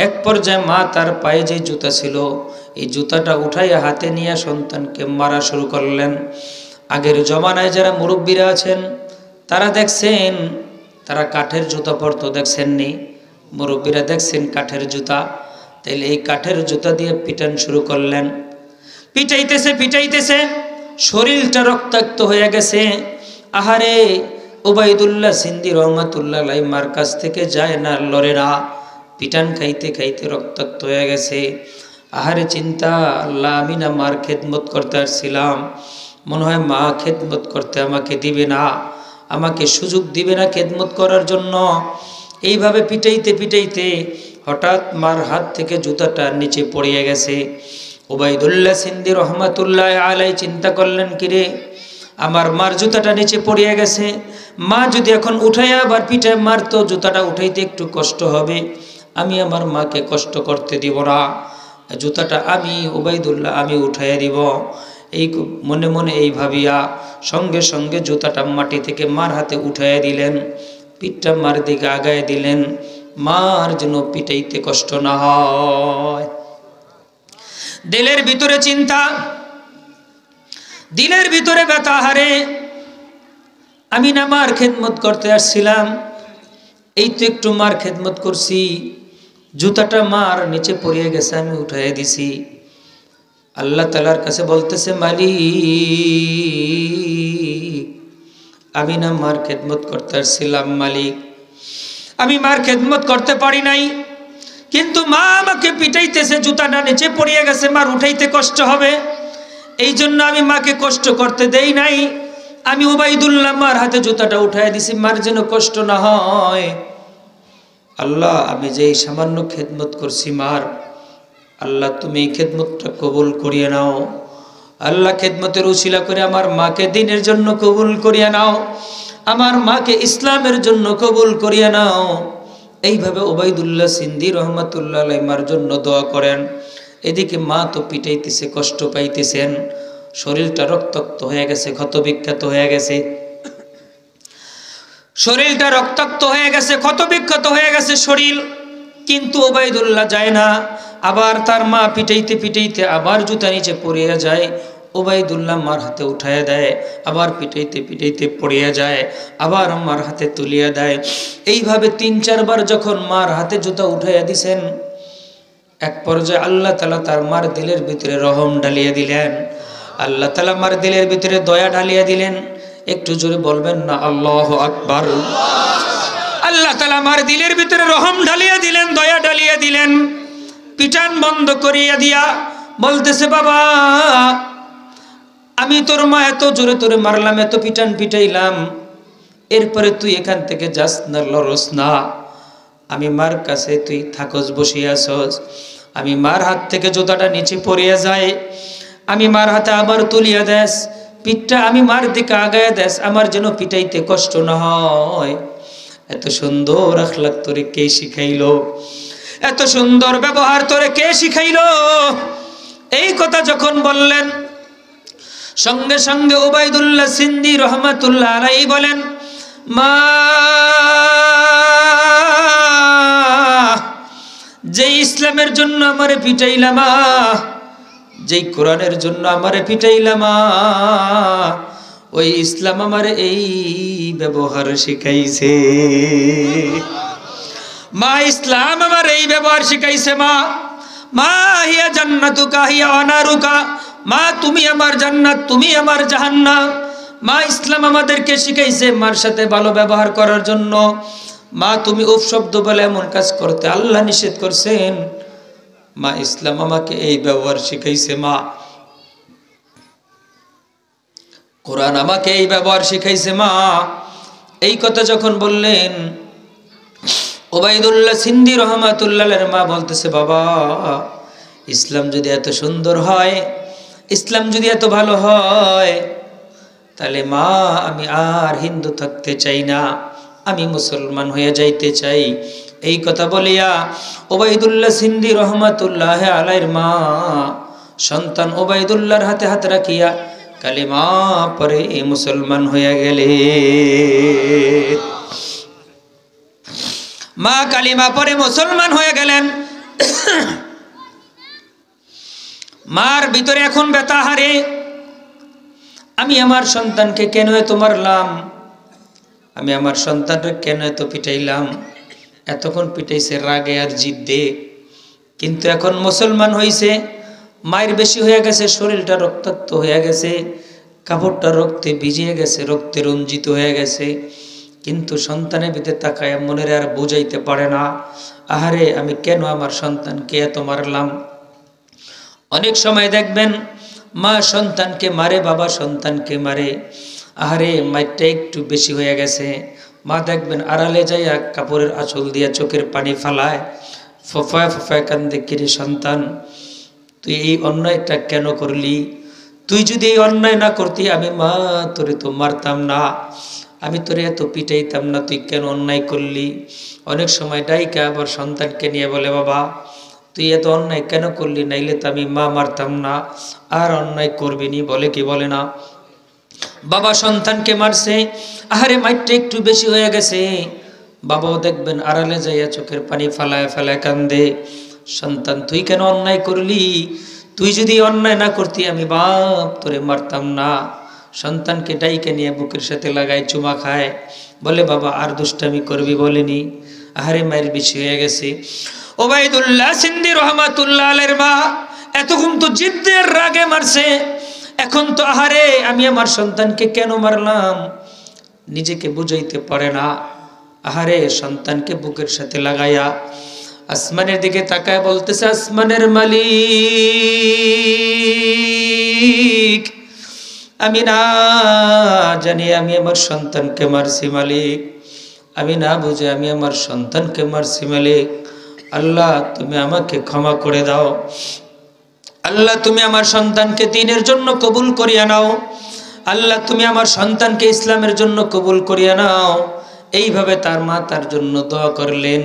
এক পর্যায়ে মা তার পায়ে যে জুতা ছিল এই জুতাটা উঠাইয়া হাতে নিয়ে সন্তানকে মারা শুরু করলেন। আগের জমানায় যারা মুরব্বীরা আছেন তারা দেখছেন, তারা কাঠের জুতা পরতো, দেখছেননি? মুরব্বীরা দেখছেন কাঠের জুতা, তাইলে এই কাঠের জুতা দিয়ে পিটান শুরু করলেন। পিটাইতেছে পিটাইতেছে, শরীরটা রক্তাক্ত হয়ে গেছে। আহারে, ওবায়দুল্লাহ সিন্দি রহমাতুল্লাহ আলাইহি মার কাছ থেকে যায় না, লড়ে না, পিটান খাইতে খাইতে রক্তাক্ত হয়ে গেছে। আহারে চিন্তা, আল্লাহ আমি না মার খেদমত করতে আসছিলাম, মনে হয় মা খেদমত করতে আমাকে দিবে না, আমাকে সুযোগ দিবে না খেদমত করার জন্য। এইভাবে পিটাইতে পিটাইতে হঠাৎ মার হাত থেকে জুতাটা নিচে পড়িয়ে গেছে। ওবায়দুল্লাহ সিন্দি রহমাতুল্লাহ আলাইহি চিন্তা করলেন, কিরে আমার মার জুতাটা নিচে পড়িয়ে গেছে, মা যদি এখন উঠাইয়া আবার পিঠায় মারতো জুতাটা উঠাইতে একটু কষ্ট হবে, আমি আমার মাকে কষ্ট করতে দিব না, জুতাটা আমি ওবায়দুল্লাহ আমি উঠাইয়া দিব। এই মনে মনে এই ভাবিয়া সঙ্গে সঙ্গে জুতাটা মাটি থেকে মার হাতে উঠাইয়া দিলেন, পিঠটা মার দিকে আগায় দিলেন, মার যেন পিটাইতে কষ্ট না হয়। দিলের ভিতরে চিন্তা, দিলের ভিতরে ব্যথা, হারে আমি না মার খেদমত করতে আসছিলাম, এই তো একটু মার খেদমত করছি, জুতাটা মার নিচে পড়িয়ে গেছে, আমি উঠাইয়া দিছি। আল্লাহ তাআলার কাছে বলতেছে, মালিক আমি না মার খেদমত করতে আসছিলাম, মালিক আমি মার খেদমত করতে পারি নাই, কিন্তু মা আমাকে পিটাইতেছে, জুতাটা নিচে পড়িয়ে গেছে, মার উঠাইতে কষ্ট হবে, এই জন্য আমি মাকে কষ্ট করতে দেই নাই, আমি ওবায়দুল্লাহ মার হাতে জুতাটা উঠাই দিছি, মার যেন কষ্ট না হয়। আল্লাহ আমি যে এই সামান্য খেদমত করছি মার, আল্লাহ তুমি এই খেদমতটা কবুল করিয়ে নাও। আল্লাহ খেদমতের উসিলা করে আমার মাকে দ্বীনের জন্য কবুল করিয়ে নাও, আমার মাকে ইসলামের জন্য কবুল করিয়ে নাও। এইভাবে ওবায়দুল্লাহ সিন্দি রহমাতুল্লাহ আলাইহি মার জন্য দোয়া করেন। এদিকে মা তো পিটাইতেছে, কষ্ট পাইতেছেন, শরীরটা রক্তাক্ত হয়ে গেছে, ক্ষত বিক্ষত হয়ে গেছে, শরীরটা রক্তাক্ত হয়ে গেছে, ক্ষত বিক্ষত হয়ে গেছে শরীর, কিন্তু ওবায়দুল্লাহ যায় না। আবার তার মা পিটাইতে পিটাইতে আবার জুতা নিচে পড়িয়া যায়, ওবায়দুল্লাহ মার হাতে উঠাইয়া দেয়, আবার পিটাইতে পিটাইতে পড়িয়া যায়, আবার মার হাতে তুলিয়া দেয়। এইভাবে ৩-৪ বার যখন মার হাতে জুতা উঠাইয়া দিছেন, এক পর্যায়ে আল্লাহ তাআলা তার মার দিলের ভিতরে রহম ঢালিয়ে দিলেন, আল্লাহ তাআলা মার দিলের ভিতরে দয়া ঢালিয়ে দিলেন। একটু জোরে বলবেন না আল্লাহু আকবার। আল্লাহ তাআলা মার দিলের ভিতরে রহম ঢালিয়ে দিলেন, দয়া ঢালিয়ে দিলেন। পিটান বন্ধ করিয়া দিয়া বলতেছে, বাবা আমি তোর মা এত জোরে তোরে মারলাম, এত পিটান পিটাইলাম, এরপরে তুই এখান থেকে যাস না, লড়স না, আমি মার কাছে তুই থাকস, বসিয়া আসস। আমি মার হাত থেকে জুতাটা নিচে পড়িয়া যায়, আমি মার হাতে আবার তুলিয়া দেস, পিঠটা আমি মার দিকে আগায় দেস, আমার যেন পিটাইতে কষ্ট না হয়। এত সুন্দর আখলাক তোরে কে শিখাইলো, এত সুন্দর ব্যবহার তোরে কে শিখাইলো? এই কথা যখন বললেন, সঙ্গে সঙ্গে ওবায়দুল্লাহ সিন্দি রহমাতুল্লাহ আলাইহি বলেন, মা যে ইসলামের জন্য আমারে পিটাইলাম, যেই কোরআনের জন্য আমারে পিটাইলাম, ওই ইসলাম আমারে এই ব্যবহার শিখাইছে। মা ইসলাম আমার এই ব্যবহার শিখাইছে। মা মা হিয়া জান্নাতুকা হিয়া অনারুকা, মা তুমি আমার জান্নাত, তুমি আমার জাহান্নাম। মা ইসলাম আমাদেরকে শিখাইছে মার সাথে ভালো ব্যবহার করার জন্য। মা তুমি উফ শব্দ বলে এমন কাজ করতে আল্লাহ নিষেধ করছেন, মা ইসলাম আমাকে এই ব্যবহার শিখাইছে। মা কোরআন আমাকে এই ব্যবহার শিখাইছে। মা এই কথা যখন বললেন, ওবায়দুল্লাহ সিন্দি রহমাতুল্লাহের মা বলতেছে, বাবা ইসলাম যদি এত সুন্দর হয়, ইসলাম যদি এত ভালো হয়, তাহলে মা আমি আর হিন্দু থাকতে চাই না, আমি মুসলমান হয়ে যাইতে চাই। এই কথা বলিয়া ওবায়দুল্লাহ সিন্দি রহমাতুল্লাহ আলাইহির মা সন্তান ওবায়দুল্লাহর হাতে হাত রাখিয়া কালিমা পরে মুসলমান হয়ে গেলে। মা কালিমা পরে মুসলমান হয়ে গেলেন। মার ভিতরে এখন ব্যথা, হারে আমি আমার সন্তানকে কেন এত মারলাম, আমি আমার সন্তানকে কেন এত পিটাইলাম। এতক্ষণ পিটাইছে রাগে আর জিদ্দে, কিন্তু এখন মুসলমান হইছে, মায়ের বেশি হয়ে গেছে, শরীরটা রক্তাক্ত হয়ে গেছে, কাপড়টা রক্তে ভিজিয়ে গেছে, রক্তে রঞ্জিত হয়ে গেছে, কিন্তু সন্তানের ভিতরে তাকায় মনের আর বুঝাইতে পারে না, আহারে আমি কেন আমার সন্তানকে এত মারলাম। অনেক সময় দেখবেন মা সন্তানকে মারে, বাবা সন্তানকে মারে, আহারে মাইরটা একটু বেশি হয়ে গেছে, মা দেখবেন আড়ালে যাইয়া কাপড়ের আঁচল দিয়া চোখের পানি ফালায়, ফফায় ফফায় কান্দে, কিরে সন্তান তুই এই অন্যায়টা কেন করলি, তুই যদি এই অন্যায় না করতি আমি মা তোরে তো মারতাম না, আমি তোরে এত পিটাইতাম না, তুই কেন অন্যায় করলি। অনেক সময় ডাইকা আবার সন্তানকে নিয়ে বলে, বাবা তুই এত অন্যায় কেন করলি, নাইলে তো আমি মা মারতাম না, আর অন্যায় করবি নি, বলে কি বলে না। বাবা সন্তানকে মারছে, আহারে মাইরটা একটু বেশি হয়ে গেছে, বাবাও দেখবেন আড়ালে যাইয়া চোখের পানি ফালায় ফেলায় কান্দে, সন্তান তুই কেন অন্যায় করলি, তুই যদি অন্যায় না করতি আমি বাপ তোরে মারতাম না। সন্তানকে ডাইকে নিয়ে বুকের সাথে লাগায় চুমা খায়, বলে বাবা আর দুষ্টামি করবি বলেনি, আহারে মায়ের বেশি হয়ে গেছে। ওবাইদুল্লাহ সিন্দি রহমাতুল্লাহ আলাইহির মা এতক্ষণ তো জিদ্দের রাগে মারছে, এখন তো আহারে আমি আমার সন্তানকে কেন মারলাম নিজেকে বুঝাইতে পারে না, আহারে সন্তানকে বুকের সাথে লাগাইয়া আসমানের দিকে তাকায় বলতেছে, আসমানের মালিক আমি না জানি আমি আমার সন্তানকে মারছি মালিক, আমি না বুঝে আমি আমার সন্তানকে মারছি মালিক, আল্লাহ তুমি আমাকে ক্ষমা করে দাও, আল্লাহ তুমি আমার সন্তানকে দ্বীনের জন্য কবুল করিয়া নাও, আল্লাহ তুমি আমার সন্তানকে ইসলামের জন্য কবুল করিয়া নাও। এইভাবে তার মা তার জন্য দোয়া করলেন।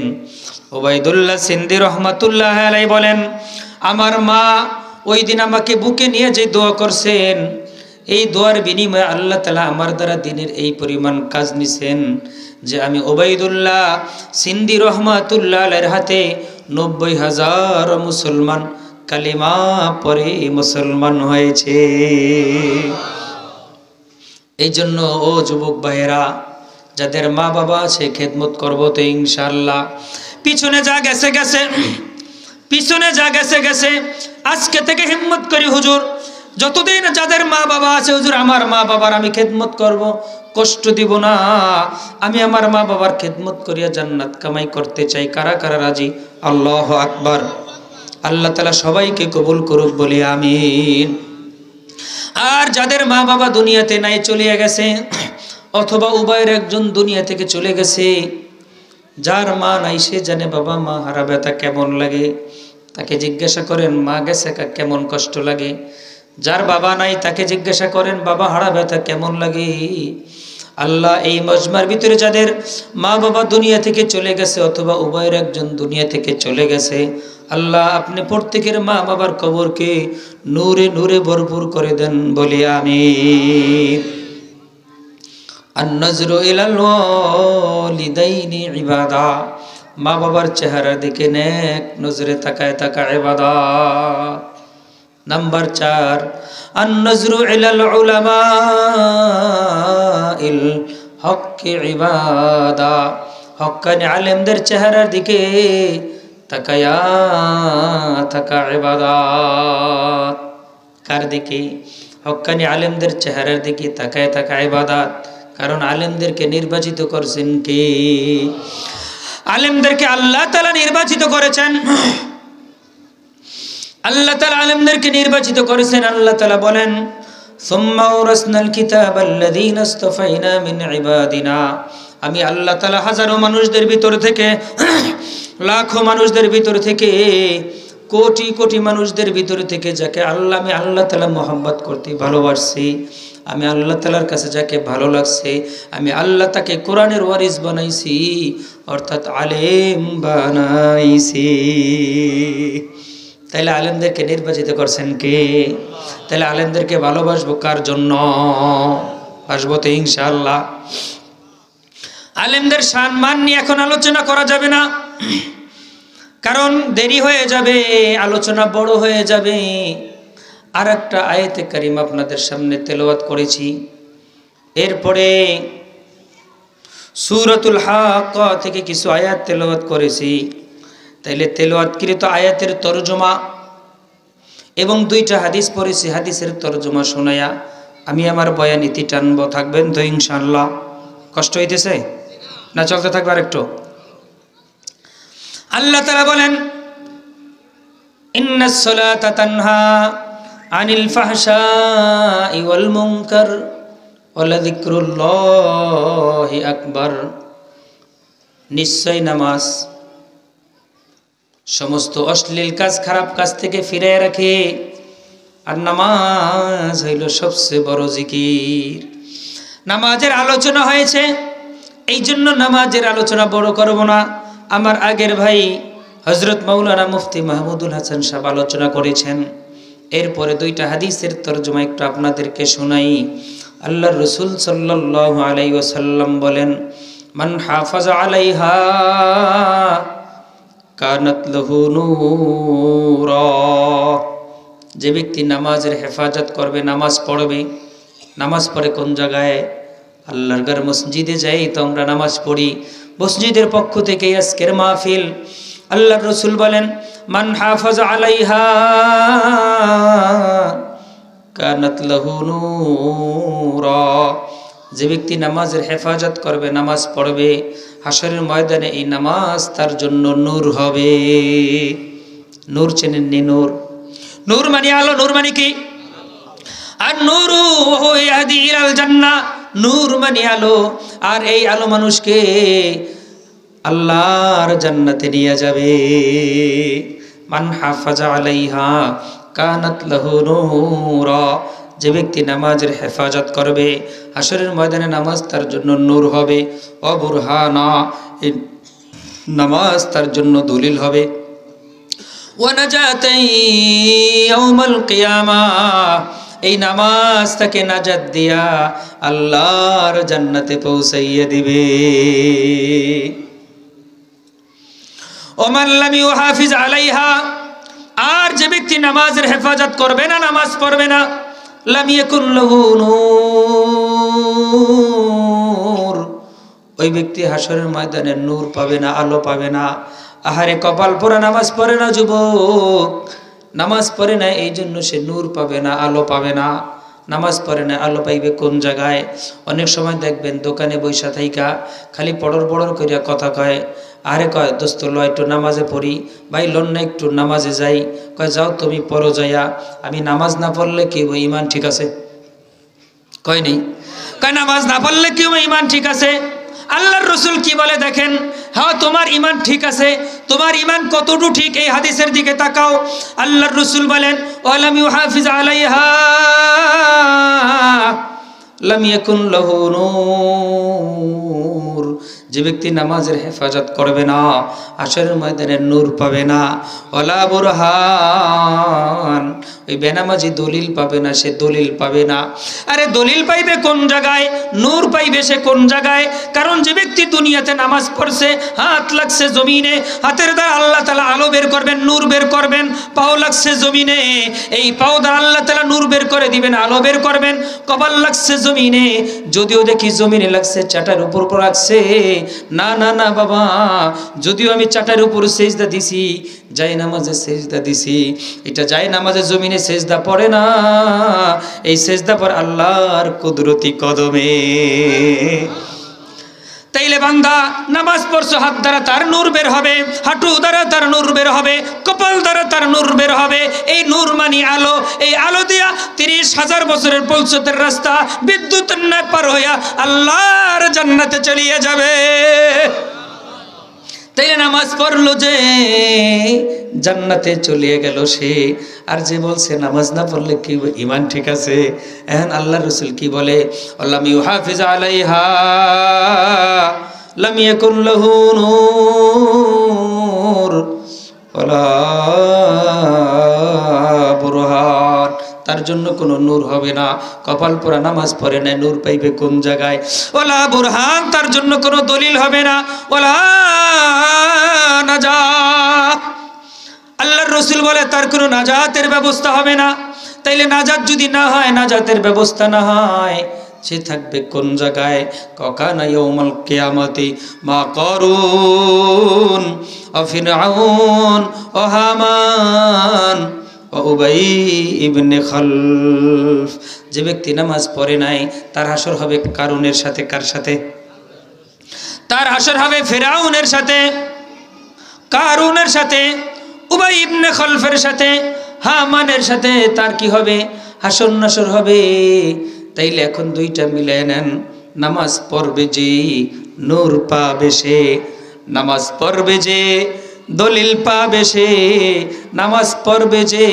ওবাইদুল্লাহ সিন্দি রহমাতুল্লাহ আলাইহি বলেন, আমার মা ওই দিন আমাকে বুকে নিয়ে যে দোয়া করছেন, এই দোয়ার বিনিময়ে আল্লাহ তাআলা আমার দ্বারা দ্বীনের এই পরিমাণ কাজ নিছেন যে আমি ওবাইদুল্লাহ সিন্দি রহমাতুল্লাহ আলাইহির হাতে ৯০,০০০ মুসলমান কালিমা পরে মুসলমান হয়েছে। এই জন্য ও যুবক ভাইয়েরা, যাদের মা বাবা আছে খেদমত করবো তো ইনশাআল্লাহ। পিছনে যা গেছে গেছে, পিছনে যা গেছে গেছে, আজকে থেকে হিম্মত করি হুজুর, যতদিন যাদের মা বাবা আছে হুজুর আমার মা বাবার আমি খেদমত করব, কষ্ট দিব না, আমি আমার মা বাবার খেদমত করিয়া জান্নাত কামাই করতে চাই। কারা কারা রাজি? আল্লাহু আকবার। আল্লাহ তাআলা সবাইকে কবুল করুক বলি আমিন। আর যাদের মা বাবা দুনিয়াতে নাই, চলে গেছে, অথবা উভয়ের একজন দুনিয়া থেকে চলে গেছে, যার মা নাই সে জানে বাবা মা হারা ব্যথা কেমন লাগে, তাকে জিজ্ঞাসা করেন মা গেছে কেমন কষ্ট লাগে। যার বাবা নাই তাকে জিজ্ঞাসা করেন বাবা হারা ব্যথা কেমন লাগে। আল্লাহ এই মজমার ভিতরে যাদের মা বাবা দুনিয়া থেকে চলে গেছে অথবা উভয়ের একজন দুনিয়া থেকে চলে গেছে, আল্লাহ আপনি প্রত্যেকের মা বাবার কবরকে নূরে নূরে ভরপুর করে দেন বলি আমিন। আন-নজরু ইলাল ওয়ালিদাইনি ইবাদা, মা বাবার চেহারার দিকে নেক নজরে তাকায় তাকা ইবাদত। নাম্বার 4, আন-নজরু ইলাল উলামাইল হক্কি ইবাদা, হক্কানি আলেমদের চেহারার দিকে তাকায়া থাকা ইবাদত। কার দিকে? হক্কানি আলেমদের চেহারার দিকে তাকায় থাকা ইবাদত। কারণ আলেমদেরকে নির্বাচিত করছেন কে? আলেমদেরকে আল্লাহ তাআলা নির্বাচিত করেছেন। আল্লাহ তাআলা আলেমদেরকে নির্বাচিত করেছেন। আল্লাহ তাআলা বলেন, সুম্মা আওরাসনাল কিতাবাল্লাযীনা ইসতাফাইনা মিন ইবাদিনা, আমি আল্লাহ তাআলা হাজারো মানুষদের ভিতর থেকে, লাখো মানুষদের ভিতর থেকে, কোটি কোটি মানুষদের ভিতর থেকে যাকে আমি আল্লাহ তাআলা মোহাম্মত করতে ভালোবাসছি, আমি আল্লাহ তাআলার কাছে যাকে ভালো লাগছে, আমি আল্লাহ তাকে কোরআনের ওয়ারিস বানাইছি, অর্থাৎ আলেম বানাইছি। তাইলে আলেমদেরকে নির্বাচিত করছেন কে? তাইলে আলেমদেরকে ভালোবাসবো কার জন্য? বাসবো তো ইনশাআল্লাহ। আলেমদের সম্মান নিয়ে এখন আলোচনা করা যাবে না। কারণ দেরি হয়ে যাবে, আলোচনা বড় হয়ে যাবে। আর একটা আয়াতে কারিম আপনাদের সামনে তেলাওয়াত করেছি, এরপরে সূরাতুল হাক্কা থেকে কিছু আয়াত তেলাওয়াত করেছি। তাইলে তেলাওয়াতকৃত আয়াতের তরজমা এবং দুইটা হাদিস পড়েছি, হাদিসের তরজমা শোনায়া আমি আমার বয়ান ইতি টানব। থাকবেন তো ইনশাআল্লাহ? কষ্ট হইতেছে না চলতে থাকবে আরেকটু? আল্লাহ তাআলা বলেন, ইন্নাস সালাতা তানহা আনিল ফাহশাই ওয়াল মুনকার ওয়া যিকরুল্লাহি আকবার। নিশ্চয় নামাজ সমস্ত অশ্লীল কাজ, খারাপ কাজ থেকে ফিরিয়ে রাখে, আর নামাজ হইল সবচেয়ে বড় জিকির। নামাজের আলোচনা হয়েছে, এই জন্য নামাজের আলোচনা বড় করব না। আমার আগের ভাই হযরত মাওলানা মুফতি মাহমুদুল হাসান সাহেব আলোচনা করেছেন। এরপরে দুইটা হাদিসের তরজমা একটু আপনাদেরকে শোনাই। আল্লাহর রাসূল সাল্লাল্লাহু আলাইহি ওয়াসাল্লাম বলেন, মান হাফাজা আলাইহা কানাত লাহু নূরা। যে ব্যক্তি নামাজের হেফাজত করবে, নামাজ পড়বে। নামাজ পড়ে কোন জায়গায়? আল্লাহর ঘর মসজিদে যাই তো আমরা নামাজ পড়ি। মসজিদের পক্ষ থেকে আজকের মাহফিল। আল্লাহর রাসূল বলেন, মান হাফাজা আলাইহা কানাত লাহু নূরা। যে ব্যক্তি নামাজের হেফাজত করবে, নামাজ পড়বে, হাশরের ময়দানে এই নামাজ তার জন্য নূর হবে। নূর চেনেননি? নূর, নূর মানে আলো। নূর মানে কি? আর নূরু ইয়াহদি ইলাল জান্নাহ। নূর মানে আলো, আর এই আলো মানুষকে আল্লাহর জান্নাতে নিয়ে যাবে। মান হাফাজা আলাইহা কানাত লাহু নূরা। যে ব্যক্তি নামাজের হেফাজত করবে, হাশরের ময়দানে নামাজ তার জন্য নূর হবে। ওয়া বুরহানা, এই নামাজ তার জন্য দলিল হবে। ওয়া নাজাতান ইয়াউমাল কিয়ামাহ, এই নামাজ তাকে নাজাত দিয়া আল্লাহর জান্নাতে পৌঁছাইয়া দিবে। ওমান লাম ইউহাফিজ আলাইহা, আর যে ব্যক্তি নামাজের হেফাজত করবে না, নামাজ পড়বে না, লাম ইয়াকুন লাহু নূর, ওই ব্যক্তি হাশরের ময়দানে নূর পাবে না, আলো পাবে না। আহারে কপাল পোড়া, নামাজ পড়ে না যুবক, নামাজ পড়ে না, এই জন্য সে নূর পাবে না, আলো পাবে না। নামাজ পড়ে না, আলো পাইবে কোন জায়গায়? অনেক সময় দেখবেন দোকানে বৈশা থাইকা খালি পড়র পড়র করিয়া কথা কয়। আরে কয়, দোস্ত ল একটু নামাজে পড়ি। ভাই লন না একটু নামাজে যাই। কয় যাও তুমি পড়ো যাইয়া, আমি নামাজ না পড়লে কি ওই ইমান ঠিক আছে? কয় নেই? কয় নামাজ না পড়লে কি ওই ইমান ঠিক আছে? আল্লাহর রাসূল কি বলে দেখেন, হ্যাঁ তোমার ইমান ঠিক আছে, তোমার ইমান কতটুকু ঠিক এই হাদিসের দিকে তাকাও। আল্লাহর রাসূল বলেন, ওয়ালাম ইউহাফিজ আলাইহা লাম ইয়াকুন লাহু নূর। যে ব্যক্তি নামাজের হেফাজত করবে না, হাশরের ময়দানে নূর পাবে না। ওয়ালা বুরহান, ওই বেনামাজি দলিল পাবে না, সে দলিল পাবে না। আরে দলিল পাইবে কোন জায়গায়? নূর পাইবে সে কোন জায়গায়? কারণ যে ব্যক্তি দুনিয়াতে নামাজ পড়ছে, হাত লাগছে জমিনে, হাতের দ্বারা আল্লাহ তাআলা আলো বের করবেন, নূর বের করবেন। পাও লাগছে জমিনে, এই পাও দ্বারা আল্লাহ তাআলা নূর বের করে দিবেন, আলো বের করবেন। কপাল লাগছে জমিনে, যদিও দেখি জমিনে লাগছে, চাটার উপর লাগছে, না না না বাবা, যদিও আমি চাটার উপর সেজদা দিছি, যাই নামাজে সেজদা দিছি, এটা যাই নামাজে জমিনে সেজদা পড়ে না, এই সেজদা পর আল্লাহর কুদরতি কদমে। তাইলে বান্দা নামাজ পড়ছো, হাত দ্বারা তার নূর বের হবে, হাঁটু দ্বারা তার নূর বের হবে, কপাল দ্বারা তার নূর বের হবে। এই নূর মানি আলো। এই আলো দিয়া 30,000 বছরের পৌঁছতের রাস্তা বিদ্যুতের ন্যায় পার হইয়া আল্লাহর জান্নাতে চলিয়ে যাবে। তাইলে নামাজ পড়লো যে জান্নাতে চলিয়ে গেল সে, আর যে বলছে নামাজ না পড়লে কি ইমান ঠিক আছে? এখন আল্লাহর রাসূল কি বলে, লাম ইউহাফিজ আলাইহা লাম ইয়াকুন লাহু নূর ওয়ালা বুরহান। তার জন্য কোনো নূর হবে না। কপাল পোড়া নামাজ পড়ে নাই, নূর পাইবে কোন জায়গায়? ওয়ালা বুরহান, তার জন্য কোনো দলিল হবে না। ওয়ালা নাজাত, আল্লাহর রাসূল বলে তার কোনো নাজাতের ব্যবস্থা হবে না। তাইলে নাজাত যদি না হয়, নাজাতের ব্যবস্থা না হয়, সে থাকবে কোন জায়গায়? কানা ইয়াউমাল কিয়ামতি মা কারুন ও ফিরআউন ও হামান ও উবাই ইবনে খালফ। যে ব্যক্তি নামাজ পড়ে নাই তার হাসর হবে কারুনের সাথে। কার সাথে? তার হাসর হবে ফিরআউনের সাথে, কারুনের সাথে, উবাই ইবনে খালফের সাথে, হামানের সাথে। তার কি হবে? হাসর নাসর হবে। তাইলে এখন দুইটা মিলিয়ে নেন। নামাজ পড়বে যে নূর পাবে সে, নামাজ পড়বে যে দলিল পাবে সে, নামাজ পড়বে যে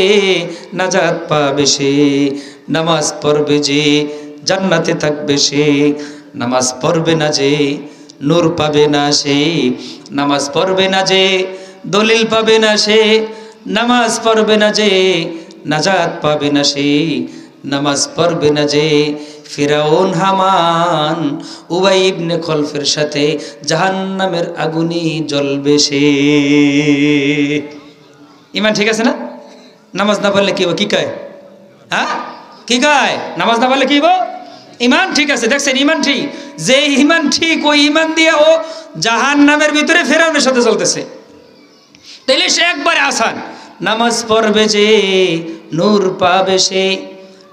নাজাত পাবে সে, নামাজ পড়বে যে জান্নাতে থাকবে সে, নামাজ পড়বে না যে নূর পাবে না সে, নামাজ পড়বে না যে দলিল পাবে না সে, নামাজ পড়বে না যে নাজাত পাবে না সে, নামাজ পড়বে না যে ফিরাউন হামান উবাই ইবনে খলফের সাথে জাহান্নামের আগুনে জ্বলবে সে। ইমান ঠিক আছে না? নামাজ না পড়লে কি হবে? কি কয়? হ্যাঁ, কি কয়? নামাজ না পড়লে কি হবে? ইমান ঠিক আছে। দেখছেন, ইমান ঠিক। যে ইমান ঠিক, ওই ইমান দিয়ে ও জাহান্নামের ভিতরে ফিরাউনের সাথে চলতেছে। তাইলে সে একবারে আসান। নামাজ পড়বে যে নূর পাবে সে,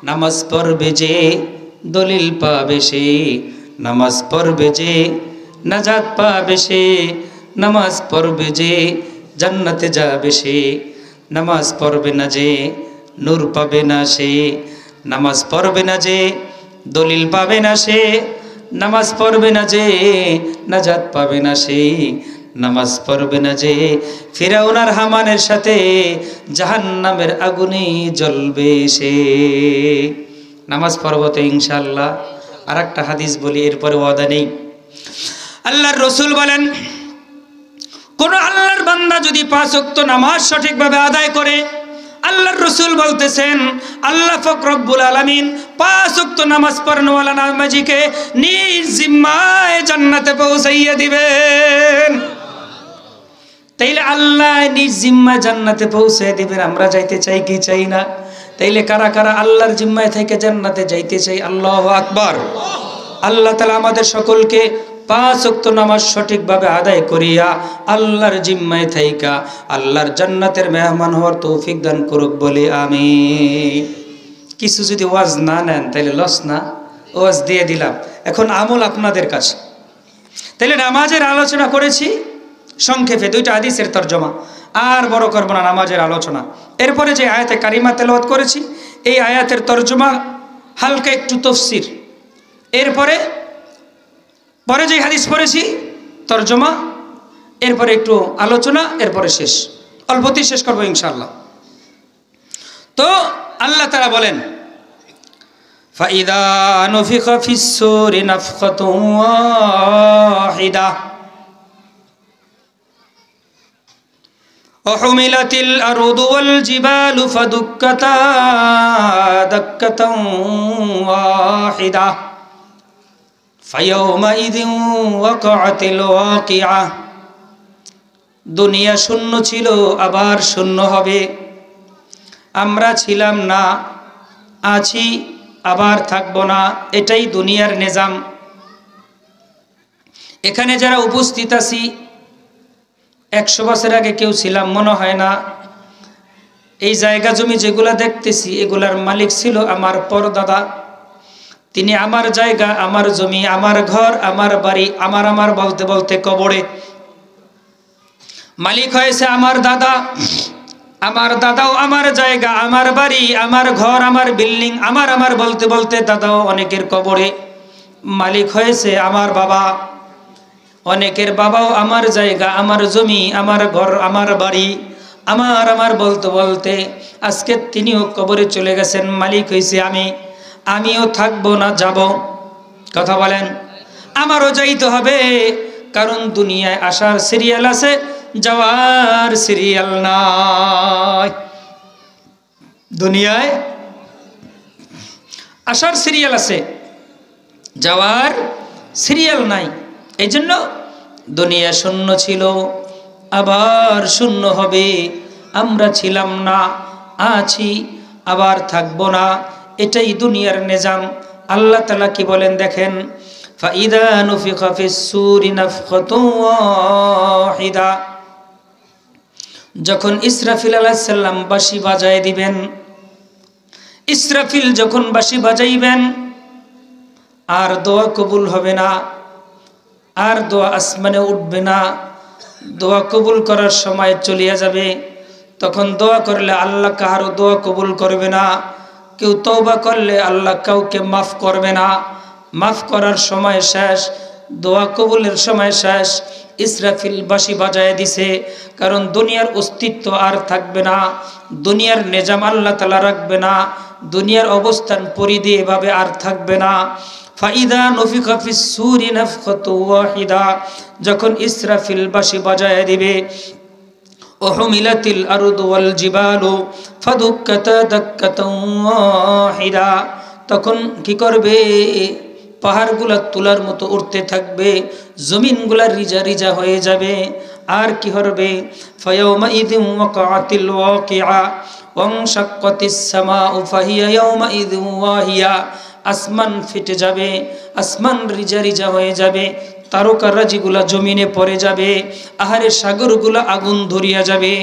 নামাজ পড়বে যে দলিল পাবে সে, নামাজ পড়বে যে নাজাত পাবে সে, নামাজ পড়বে যে জান্নাতে যাবে সে, নামাজ পড়বে না যে নূর পাবে না সে, নামাজ পড়বে না যে দলিল পাবে না সে, নামাজ পড়বে না যে নাজাত পাবে না সে, নামাজ পড়বে না যে ফিরাউন আর হামানের সাথে জাহান্নামের আগুনে জ্বলবে সে। নামাজ পড়ব তো ইনশাআল্লাহ। আর একটা হাদিস বলি, এরপরে ওয়াদা নেই। আল্লাহর রাসূল বলেন, কোন আল্লাহর বান্দা যদি 5 ওয়াক্ত নামাজ সঠিকভাবে আদায় করে, আল্লাহর রাসূল বলতেছেন আল্লাহ পাক রব্বুল আলামিন 5 ওয়াক্ত নামাজ পড়নেওয়ালা নামাজিকে নিজ জিম্মায় জান্নাতে পৌঁছাইয়া দিবেন। তাইলে আল্লাহ নিজ জিম্মায় জান্নাতে পৌঁছে দিবেন। আমরা যাইতে চাই কি চাই না? তাইলে কারা কারা আল্লাহর জিম্মায় থেকে জান্নাতে যাইতে চাই? আল্লাহু আকবার। আল্লাহ তাআলা আমাদের সকলকে 5 ওয়াক্ত নামাজ সঠিকভাবে আদায় করিয়া আল্লাহর জিম্মায় থাইকা আল্লাহর জান্নাতের মেহমান হওয়ার তৌফিক দান করুক বলে আমিন। কিছু যদি ওয়াজ না নেন তাইলে লস না? ওয়াজ দিয়ে দিলাম, এখন আমল আপনাদের কাছে। তাইলে নামাজের আলোচনা করেছি সংক্ষেপে, 2টা হাদিসের তরজমা, আর বড় করব না নামাজের আলোচনা। এরপরে যে আয়াতে কারিমা তেলাওয়াত করেছি, এই আয়াতের তরজমা, হালকা একটু তাফসীর, এরপরে পরে যে হাদিস পড়েছি তরজমা, এরপরে একটু আলোচনা, এরপরে শেষ, অল্পতেই শেষ করবো ইনশাআল্লাহ। তো আল্লাহ তাআলা বলেন, ফাইদা নুফিখা ফিস-সূরি নাফখাতুন ওয়াহিদা وحملت الأرض والجبال فدكتا دكة واحدة فيومئذ وقعت الواقعة। দুনিয়া শূন্য ছিল, আবার শূন্য হবে। আমরা ছিলাম না, আছি, আবার থাকবো না। এটাই দুনিয়ার নিজাম। এখানে যারা উপস্থিত আছি, 100 বছর আগে কেউ ছিলাম মনে হয় না। এই জায়গা জমি যেগুলা দেখতেছি, এগুলার মালিক ছিল আমার পরদাদা। তিনি আমার জায়গা, আমার জমি, আমার ঘর, আমার বাড়ি, আমার বলতে বলতে কবরে। মালিক হয়েছে আমার দাদা। আমার দাদাও আমার জায়গা, আমার বাড়ি, আমার ঘর, আমার বিল্ডিং, আমার বলতে বলতে দাদাও অনেকের কবরে। মালিক হয়েছে আমার বাবা। অনেকের বাবাও আমার জায়গা, আমার জমি, আমার ঘর, আমার বাড়ি, আমার বলতে বলতে আজকে তিনিও কবরে চলে গেছেন। মালিক হয়েছে আমিও থাকবো না, যাব। কথা বলেন, আমারও যাইতে হবে, কারণ দুনিয়ায় আসার সিরিয়াল আছে, যাওয়ার সিরিয়াল নাই। দুনিয়ায় আসার সিরিয়াল আছে, যাওয়ার সিরিয়াল নাই। এই জন্য দুনিয়া শূন্য ছিল, আবার শূন্য হবে। আমরা ছিলাম না, আছি, আবার থাকবো না। এটাই দুনিয়ার নিজাম। আল্লাহ তাআলা কি বলেন দেখেন, ফাইদা নুফিখা ফিস-সূরি নাফখাতুন ওয়াহিদা, যখন ইসরাফিল আলাইহিস সালাম বাঁশি বাজায় দিবেন, ইসরাফিল যখন বাঁশি বাজাইবেন, আর দোয়া কবুল হবে না, আর দোয়া আসমানে উঠবে না। দোয়া কবুল করার সময় চলিয়া যাবে। তখন দোয়া করলে আল্লাহ কাহারও দোয়া কবুল করবে না। কেউ তওবা করলে আল্লাহ কাউকে মাফ করবে না। মাফ করার সময় শেষ, দোয়া কবুলের সময় শেষ। ইসরাফিল বাঁশি বাজায় দিছে, কারণ দুনিয়ার অস্তিত্ব আর থাকবে না, দুনিয়ার নিজাম আল্লাহ তাআলা রাখবে না, দুনিয়ার অবস্থান পরিধি এভাবে আর থাকবে না। ফাইদা নুফিখা ফিস-সূরি নাফখাতুন ওয়াহিদা, যখন ইসরাফিল বাঁশি বাজায় দিবে, ওহুমিলাতিল আরদু ওয়াল জিবালু ফাদুক্কাতা দাক্কাতান ওয়াহিদা, তখন কি করবে? পাহাড়গুলা তুলার মতো উঠতে থাকবে, জমিনগুলা রিজা রিজা হয়ে যাবে। আর কি হবে? ফায়াউমা ইযিন ওয়াকাআতিল ওয়াকিআ ওয়ানশাক্কাতিস সামাউ ফাহিয়া ইয়াউমা ইযিন ওয়াহিয়া, আসমান ফেটে যাবে, আসমান রিজা রিজা হয়ে যাবে, তারকারাজিগুলা জমিনে পড়ে যাবে, আহারে সাগরগুলা আগুন ধরিয়া যাবে,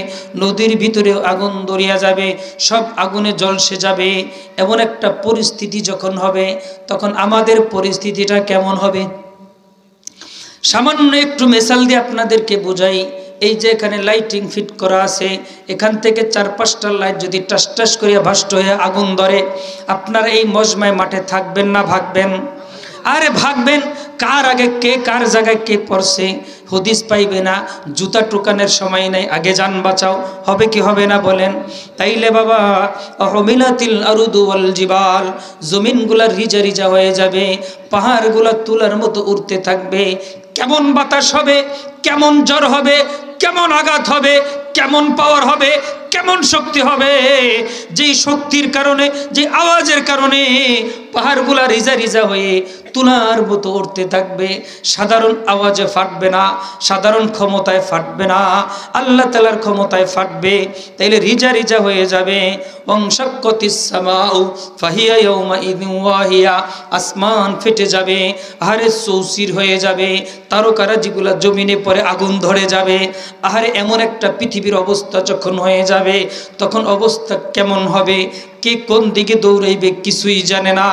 নদীর ভিতরে আগুন ধরিয়া যাবে, সব আগুনে জ্বলসে যাবে। এমন একটা পরিস্থিতি যখন হবে, তখন আমাদের পরিস্থিতিটা কেমন হবে? সামান্য একটু মিসাল দিয়ে আপনাদেরকে বুঝাই। এই যে এখানে লাইটিং ফিট করা আছে, এখান থেকে 4-5টা লাইট যদি টাস টাস করিয়া ভাষ্ট হয়ে আগুন ধরে, আপনারা এই মজমায় মাঠে থাকবেন না ভাগবেন? আরে ভাগবেন। কার আগে কে কার জায়গায় কে পড়ছে হদিস পাইবে না, জুতা টুকানের সময় নাই, আগে যান বাঁচাও। হবে কি হবে না বলেন? তাইলে বাবা, হুমিলাতিল আরদু ওয়াল জিবাল, জমিনগুলা রিজা রিজা হয়ে যাবে, পাহাড়গুলা তুলার মতো উড়তে থাকবে। কেমন বাতাস হবে, কেমন জ্বর হবে, কেমন আঘাত হবে, কেমন পাওয়ার হবে, কেমন শক্তি হবে! যেই শক্তির কারণে, যে আওয়াজের কারণে পাহাড়গুলা রিজা রিজা হয়ে তুলার মতো উঠতে থাকবে। সাধারণ আওয়াজে ফাটবে না, সাধারণ ক্ষমতায় ফাটবে না, আল্লাহ তাআলার ক্ষমতায় ফাটবে। তাইলে রিজা রিজা হয়ে যাবে। ওয়ানশাক্কাতিস সামাউ ফাহিয়া ইয়াউমা ইযিন ওয়াহিয়া, আসমান ফেটে যাবে, আহারে চৌচির হয়ে যাবে, তারকারাজিগুলা জমিনে পড়ে আগুন ধরে যাবে। আহারে এমন একটা পৃথিবীর অবস্থা যখন হয়ে যাবে, তখন অবস্থা কেমন হবে? কে কোন দিকে দৌড়াইবে কিছুই জানে না।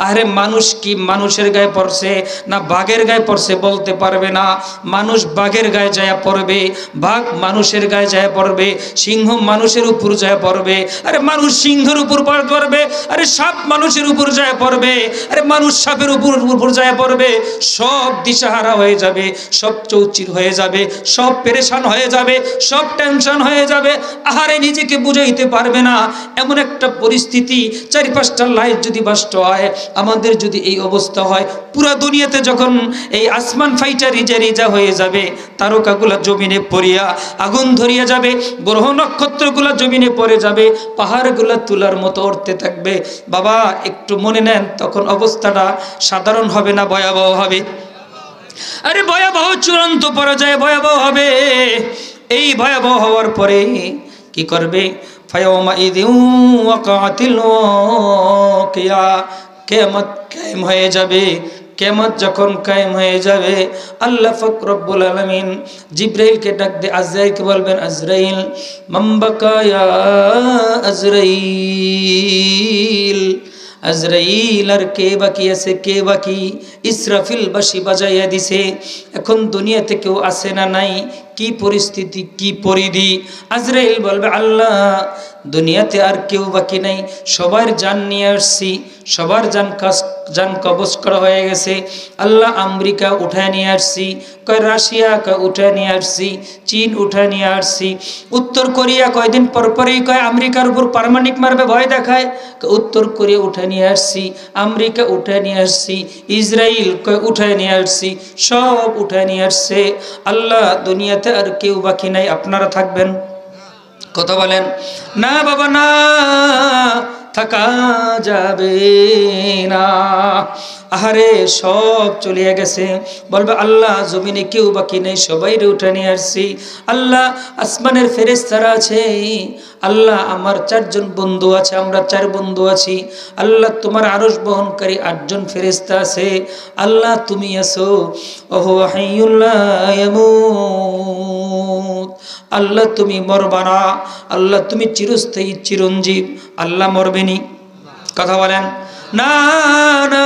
আরে মানুষ কি মানুষের গায়ে পড়ছে না বাঘের গায়ে পড়ছে বলতে পারবে না। মানুষ বাঘের গায়ে যায় পড়বে, বাঘ মানুষের গায়ে যায় পড়বে, সিংহ মানুষের উপর যায় পড়বে, আরে মানুষ সিংহের উপর পড়বে, আরে সাপ মানুষের উপর যায় পড়বে, আরে মানুষ সাপের উপর যায় পড়বে। সব দিশাহারা হয়ে যাবে, সব চৌচির হয়ে যাবে, সব পেরেশান হয়ে যাবে, সব টেনশন হয়ে যাবে। আহারে নিজেকে বুঝাইতে পারবে না। এমন একটা পরিস্থিতি, 4-5টা লাইট যদি বাস্ট হয়, আমাদের যদি এই অবস্থা হয়, পুরা দুনিয়াতে যখন এই আসমান ফাইটা রিজা রিজা হয়ে যাবে, তারকাগুলা জমিনে পড়িয়া আগুন ধরিয়া যাবে, গ্রহ নক্ষত্রগুলা জমিনে পড়ে যাবে, পাহাড়গুলা তুলার মতো উঠতে থাকবে। বাবা একটু মনে নেন, তখন অবস্থাটা সাধারণ হবে না ভয়াবহ হবে? আরে ভয়াবহ, চূড়ান্ত পরাজয় ভয়াবহ হবে। এই ভয়াবহ হওয়ার পরে কি করবে? ফায়াউমা ইযিন ওয়াকাআতিল ওয়াকিয়া, কিয়ামত কায়েম হয়ে যাবে। কিয়ামত যখন কায়েম হয়ে যাবে, আল্লাহ পাক রব্বুল আলামিন জিবরাইলকে ডাক দিয়ে আজরাইলকে বলবেন, আজরাইল মামবাকা ইয়া আজরাইল, আজরাইল আর কে বাকি আছে, কে বাকি? ইসরাফিল বাঁশি বাজাইয়া দিছে, এখন দুনিয়াতে কেউ আছে না নাই? কি পরিস্থিতি, কি পরিধি? আজরাইল বলবে, আল্লাহ দুনিয়াতে আর কেউ বাকি নাই, সবার জান নিয়ে আসছি, সবার জান কবজ করা হয়ে গেছে। আল্লাহ আমেরিকা উঠায় নিয়ে আসছি, কয় রাশিয়া উঠায় নিয়ে আসছি, চীন উঠায় নিয়ে আসছি, উত্তর কোরিয়া কয়দিন পরপরই কয় আমেরিকার উপর পারমাণবিক মারবে, ভয় দেখায়, উত্তর কোরিয়া উঠায় নিয়ে আসছি, আমেরিকা উঠায় নিয়ে আসছি, ইসরায়েল কয় উঠায় নিয়ে আসছি, সব উঠায় নিয়ে আসছে। আল্লাহ দুনিয়াতে আর কেউ বাকি নাই, আপনারা থাকবেন? কথা বলেন না বাবা না, থাকা যাবে না। আহারে সব চলে গেছে, বলবে আল্লাহ জমিনে কেউ বাকি নেই, সবাইরে উঠে নিয়ে আসছি। আল্লাহ আসমানের ফেরেশতারা আছে, আল্লাহ আমার 4 জন বন্ধু আছে, আমরা 4 বন্ধু আছি। আল্লাহ তোমার আরশ বহনকারী 8 জন ফেরেশতা আছে। আল্লাহ তুমি আছো, ওহো হাইয়ুল লা ইয়ামুত। আল্লাহ তুমি মরবা না, আল্লাহ তুমি চিরস্থায়ী চিরঞ্জীব। আল্লাহ মরবেনি? কথা বলেন না। না,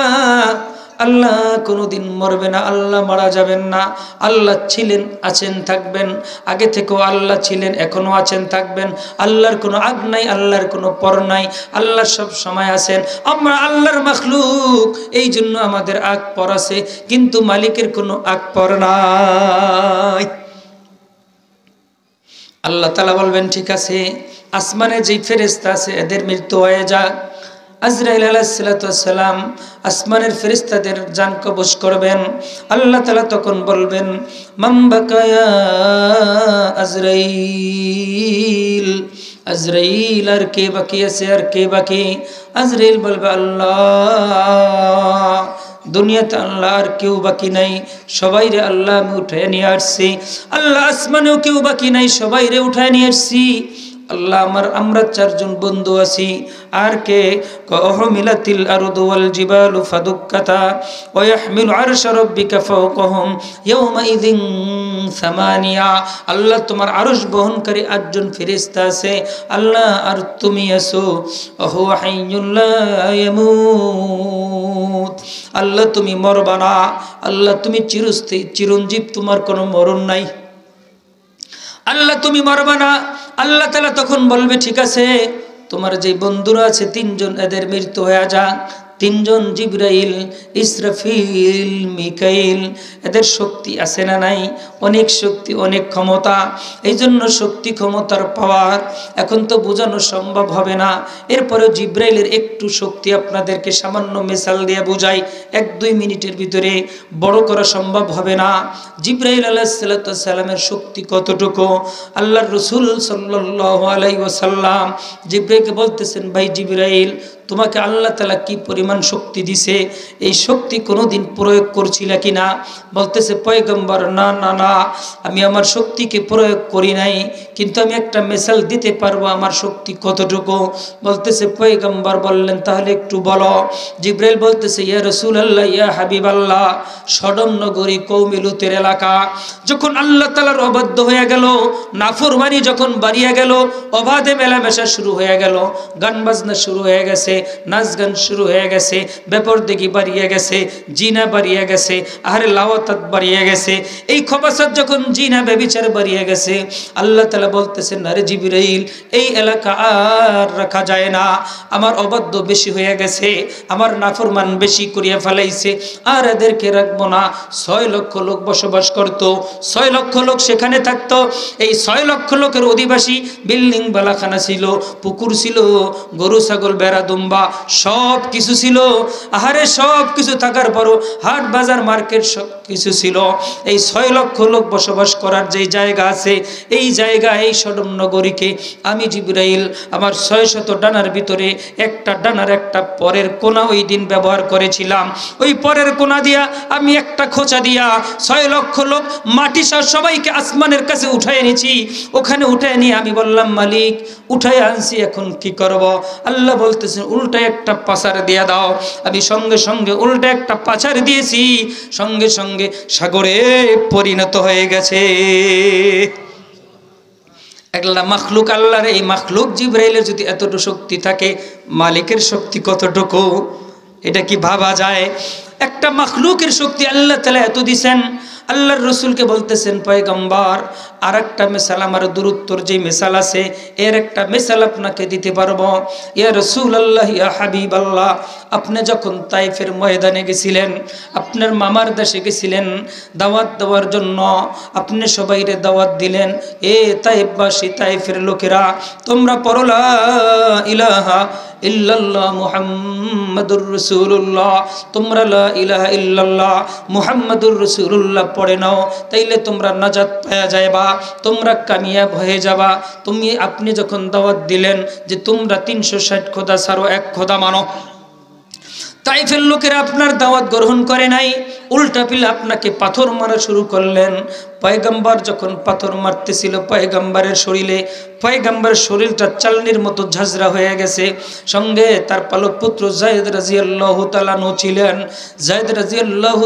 আল্লাহ কোনোদিন মরবে না, আল্লাহ মারা যাবেন না। আল্লাহ ছিলেন, আছেন, থাকবেন। আগে থেকেও আল্লাহ ছিলেন, এখনো আছেন, থাকবেন। আল্লাহর কোনো আগ নাই, আল্লাহর কোনো পর নাই, আল্লাহ সব সময় আছেন। আমরা আল্লাহর মাখলুক, এই জন্য আমাদের আগ পর আছে, কিন্তু মালিকের কোনো আগ পর নাই। আল্লাহ তাআলা বলবেন ঠিক আছে, আসমানে যেই ফেরেশতা আছে এদের মৃত্যু হয়ে যাক। আজরাইল আলাইহিস সালাতু ওয়াস সালাম আসমানের ফেরেশতাদের জান কবজ করবেন। আল্লাহ তাআলা তখন বলবেন মান বাকায়া আজরাইল, আজরাইল আর কে বাকি আছে, আর কে বাকি? আজরাইল বলবে আল্লাহ দুনিয়াতে আল্লাহ আর কেউ বাকি নাই, সবাইরে আল্লাহ আমি উঠায় নিয়ে আসছি। আল্লাহ আসমানেও কেউ বাকি নাই, সবাইরে উঠায় নিয়ে আসছি। আল্লাহ আমরা 4 জন বন্ধু আছি, আর কে? কহমিলাতিল আরদু ওয়াল জিবালু ফাদুক্কাতা ওয়া ইয়াহমিলু আরশা রাব্বিকা ফাওকাহুম ইয়াওমা ইযিন সামানিয়া। আল্লাহ তোমার আরশ বহনকারী 8 জন ফেরেশতা আছে, আল্লাহ আর তুমি আছো, ওহু হাইয়ুল লা ইয়ামুত। আল্লাহ তুমি মরবা না, আল্লাহ তুমি চিরস্থায়ী চিরঞ্জীব, তোমার কোনো মরণ নাই। আল্লাহ তুমি মরবা না। আল্লাহ তাআলা তখন বলবে ঠিক আছে, তোমার যে বন্ধুরা আছে 3 জন, এদের মৃত্যু হয়ে যাক। 3 জন জিবরাইল, ইসরাফিল, মিকাইল, এদের শক্তি আছে না নাই? অনেক শক্তি, অনেক ক্ষমতা। এই জন্য শক্তি ক্ষমতার পাওয়ার এখন তো বোঝানো সম্ভব হবে না। এরপরে জিবরাইলের একটু শক্তি আপনাদেরকে সামান্য মিসাল দিয়ে বোঝাই, 1-2 মিনিটের ভিতরে, বড় করা সম্ভব হবে না। জিবরাইল আলাইহিস সালাতু ওয়াস সালামের শক্তি কতটুকু? আল্লাহর রাসূল সাল্লাল্লাহু আলাইহি ওয়াসাল্লাম জিবরাইলকে বলতেছেন, ভাই জিবরাইল, তোমাকে আল্লাহ তাআলা কি পরিমাণ শক্তি দিছে, এই শক্তি কোনোদিন প্রয়োগ করছিলা কিনা? বলতেছে পয়গম্বর, না না না, আমি আমার শক্তিকে প্রয়োগ করি নাই, কিন্তু আমি একটা মিসাল দিতে পারবো আমার শক্তি কতটুকু। বলতেছে পয়গম্বর বললেন তাহলে একটু বলো। জিবরাইল বলতেছে ইয়া রাসূলুল্লাহ, ইয়া হাবিবাল্লাহ, সদম নগরী কওমে লুতের এলাকা যখন আল্লাহ তাআলার অবাধ্য হয়ে গেল, নাফরমানি যখন বাড়িয়ে গেল, অবাধে মেলামেশা শুরু হয়ে গেল, গান বাজনা শুরু হয়ে গেছে, নাচ গান শুরু হয়ে গেছে, বেপরদেগি বাড়িয়ে গেছে, জিনা বাড়িয়ে গেছে, আহারে লাওয়াতাত বাড়িয়ে গেছে, এই খবাসাত যখন জিনা ব্যভিচার বাড়িয়ে গেছে, আল্লাহ তাআলা বলতেছেন আরে জিবরাইল, এই এলাকা আর রাখা যায় না, আমার অবাধ্য বেশি হয়ে গেছে, আমার নাফরমান বেশি করিয়া ফেলাইছে, আর এদেরকে রাখবো না। 6 লক্ষ লোক বসবাস করত, 6 লক্ষ লোক সেখানে থাকতো। এই 6 লক্ষ লোকের অধিবাসী, বিল্ডিং বালাখানা ছিল, পুকুর ছিল, গরু ছাগল বেড়া দুম্বা সব কিছু ছিল। আহারে সব কিছু থাকার পরও হাট বাজার মার্কেট সব কিছু ছিল। এই 6 লক্ষ লোক বসবাস করার যে জায়গা আছে, এই জায়গা, এই সদম নগরীকে আমি জিবরাইল আমার 600 ডানার ভিতরে একটা ডানার একটা পরের কোনা ওই দিন ব্যবহার করেছিলাম। ওই পরের কোনা দিয়া আমি একটা খোঁচা দিয়া 6 লক্ষ লোক মাটি সহ সবাইকে আসমানের কাছে উঠায় এনেছি। ওখানে উঠায় নিয়ে আমি বললাম মালিক উঠায় আনছি, এখন কি করব? আল্লাহ বলতেছেন উল্টা একটা পাচার দিয়া দাও। আমি সঙ্গে সঙ্গে উল্টা একটা পাচার দিয়েছি, সঙ্গে সঙ্গে সাগরে পরিণত হয়ে গেছে। একলা মাখলুক আল্লাহর, এই মাখলুক জিবরাইলের যদি এতটুকু শক্তি থাকে, মালিকের শক্তি কতটুকু? এটা কি ভাবা যায়? একটা মাখলুকের শক্তি আল্লাহ তাআলা এত দিছেন। আল্লাহর রাসূলকে বলতেছেন পয়গম্বর, আর একটা মিসাল, আমার দূরত্বর যে মিসাল আছে এর একটা মিসাল আপনাকে দিতে পারবো। ইয়া রাসূলুল্লাহ, ইয়া হাবিবাল্লাহ, আপনি যখন তাইফের ময়দানে গেছিলেন, আপনার মামার দেশে গেছিলেন দাওয়াত দেওয়ার জন্য, আপনি সবাইরে দাওয়াত দিলেন, এ তাইফবাসী, তাইফের লোকেরা, তোমরা পড়ো লা ইলাহা ইল্লাল্লাহ মুহাম্মাদুর রাসূলুল্লাহ, তোমরা লা ইলাহা ইল্লাল্লাহ মুহাম্মাদুর রাসূলুল্লাহ পড়ে নাও, তাইলে তোমরা নাজাত পেয়ে যাবা, তোমরা কামিয়াব হয়ে যাবা। আপনি যখন দাওয়াত দিলেন যে তোমরা 360 খোদা ছাড়ো, এক খোদা মানো, তাইফের লোকেরা আপনার দাওয়াত গ্রহণ করে নাই, উল্টা পিলে আপনাকে পাথর মারা শুরু করলেন। পয়গম্বর যখন পাথর মারতেছিল পয়গম্বরের শরীরটা চালনির মতো ঝাঁঝরা হয়ে গেছে। সঙ্গে তার পালক পুত্র যায়েদ রাদিয়াল্লাহু তাআলা ছিলেন। যায়েদ রাদিয়াল্লাহু